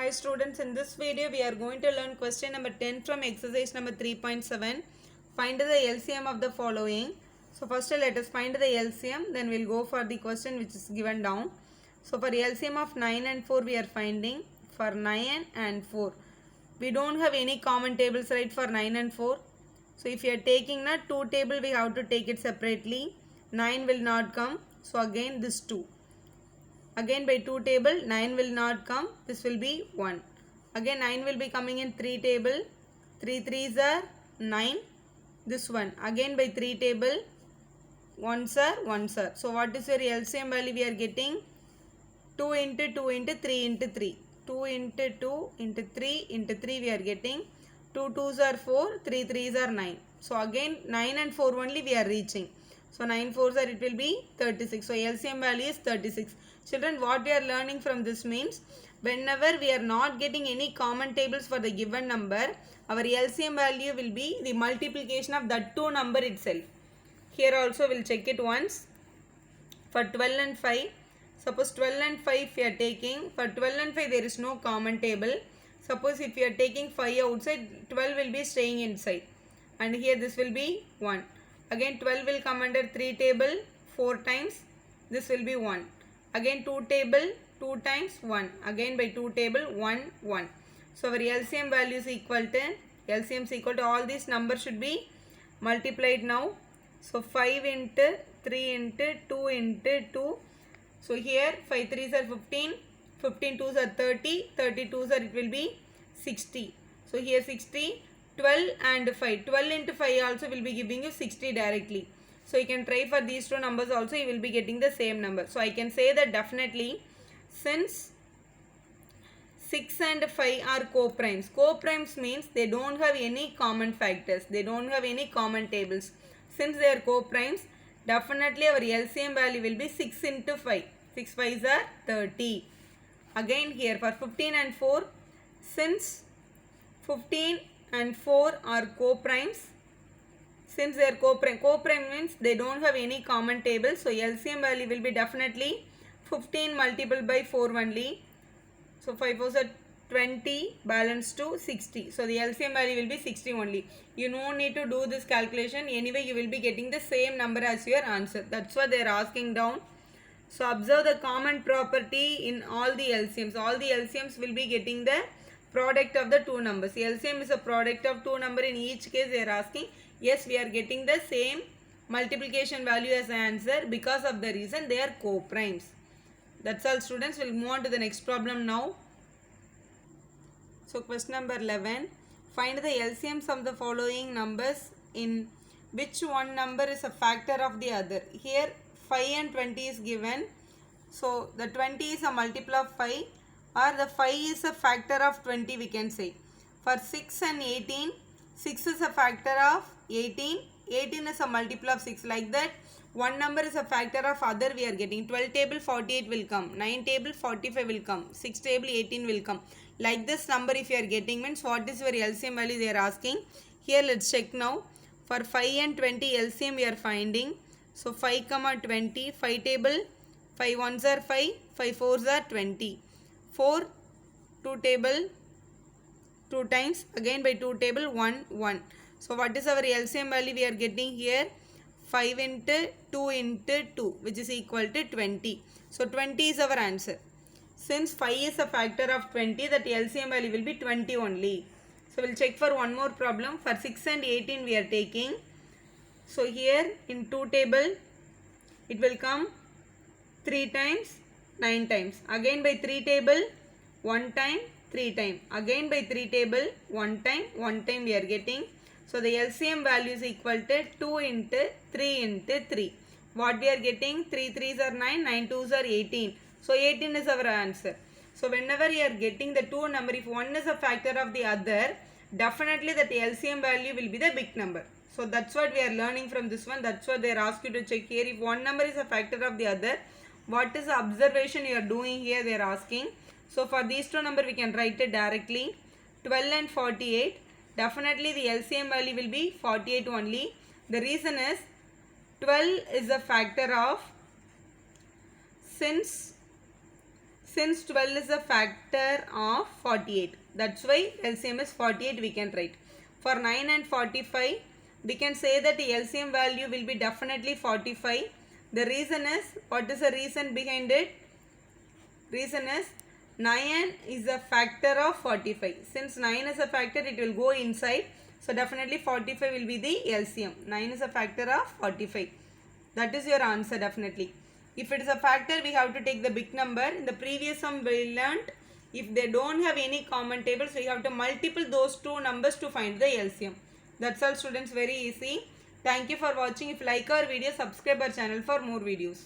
Hi students, in this video we are going to learn question number 10 from exercise number 3.7. Find the LCM of the following. So first let us find the LCM, then we'll go for the question which is given down. So for LCM of 9 and 4 we are finding for 9 and 4. We don't have any common tables, right, for 9 and 4. So if you are taking the 2 table, we have to take it separately. 9 will not come. So again this 2. Again by 2 table 9 will not come, this will be 1. Again 9 will be coming in 3 table, 3 3s are 9, this one. Again by 3 table 1s are 1s are. So what is your LCM value we are getting? 2 into 2 into 3 into 3. 2 into 2 into 3 into 3 we are getting. 2 2s are 4, 3 3s are 9. So again 9 and 4 only we are reaching. So 9 4s are, it will be 36. So LCM value is 36. Children, what we are learning from this means, whenever we are not getting any common tables for the given number, our LCM value will be the multiplication of that two number itself. Here also we'll check it once. For 12 and 5, suppose 12 and 5 we are taking, for 12 and 5 there is no common table. Suppose if you are taking 5 outside, 12 will be staying inside. And here this will be 1. Again 12 will come under 3 table 4 times, this will be 1. Again 2 table 2 times 1. Again by 2 table 1 1. So our LCM value is equal to, LCM is equal to, all these numbers should be multiplied now. So 5 into 3 into 2 into 2. So here 5 3s are 15, 15 2s are 30, 30 2s are, it will be 60. So here 60, 12 and 5. 12 into 5 also will be giving you 60 directly. So you can try for these two numbers also, you will be getting the same number. So I can say that definitely, since 6 and 5 are co-primes. Co-primes means they don't have any common factors. They don't have any common tables. Since they are co-primes, definitely our LCM value will be 6 into 5. 6 5s are 30. Again here for 15 and 4, since 15 and 4 are co-primes, since they are co-prime means they don't have any common table. So LCM value will be definitely 15 multiplied by 4 only. So 5 4s are 20, balance to 60. So the LCM value will be 60 only. You no need to do this calculation. Anyway, you will be getting the same number as your answer. That's what they are asking down. So observe the common property in all the LCMs. All the LCMs will be getting the product of the two numbers. LCM is a product of two numbers. In each case they are asking. Yes, we are getting the same multiplication value as answer because of the reason they are co-primes. That's all students. We'll move on to the next problem now. So question number 11. Find the LCMs of the following numbers in which one number is a factor of the other. Here 5 and 20 is given. So the 20 is a multiple of 5 or the 5 is a factor of 20 we can say. For 6 and 18, 6 is a factor of 18, 18 is a multiple of 6. Like that, one number is a factor of other we are getting. 12 table 48 will come, 9 table 45 will come, 6 table 18 will come. Like this number if you are getting means what is your LCM value they are asking. Here let's check now. For 5 and 20 LCM we are finding. So 5 comma 20, 5 table 5 1s are 5, 5 4s are 20. 4 2 table 2 times, again by 2 table 1 1. So what is our LCM value we are getting here? 5 into 2 into 2 which is equal to 20. So 20 is our answer. Since 5 is a factor of 20, that LCM value will be 20 only. So we'll check for one more problem. For 6 and 18 we are taking. So here in 2 table it will come 3 times 9 times. Again by 3 table 1 time 3 time. Again by 3 table 1 time we are getting. So the LCM value is equal to 2 into 3 into 3. What we are getting? 3 3s are 9, 9 2s are 18. So 18 is our answer. So whenever you are getting the two number, if one is a factor of the other, definitely that LCM value will be the big number. So that's what we are learning from this one. That's what they are asked you to check here. If one number is a factor of the other, what is the observation you are doing here they are asking. So for these two numbers we can write it directly. 12 and 48. Definitely the LCM value will be 48 only. The reason is 12 is a factor of, since since 12 is a factor of 48, that's why LCM is 48 we can write. For 9 and 45, we can say that the LCM value will be definitely 45. The reason is, what is the reason behind it? Reason is 9 is a factor of 45. Since 9 is a factor, it will go inside. So definitely 45 will be the LCM. 9 is a factor of 45. That is your answer definitely. If it is a factor, we have to take the big number. In the previous one we learnt, if they don't have any common tables, we have to multiple those two numbers to find the LCM. That's all students, very easy. Thank you for watching. If you like our video, subscribe our channel for more videos.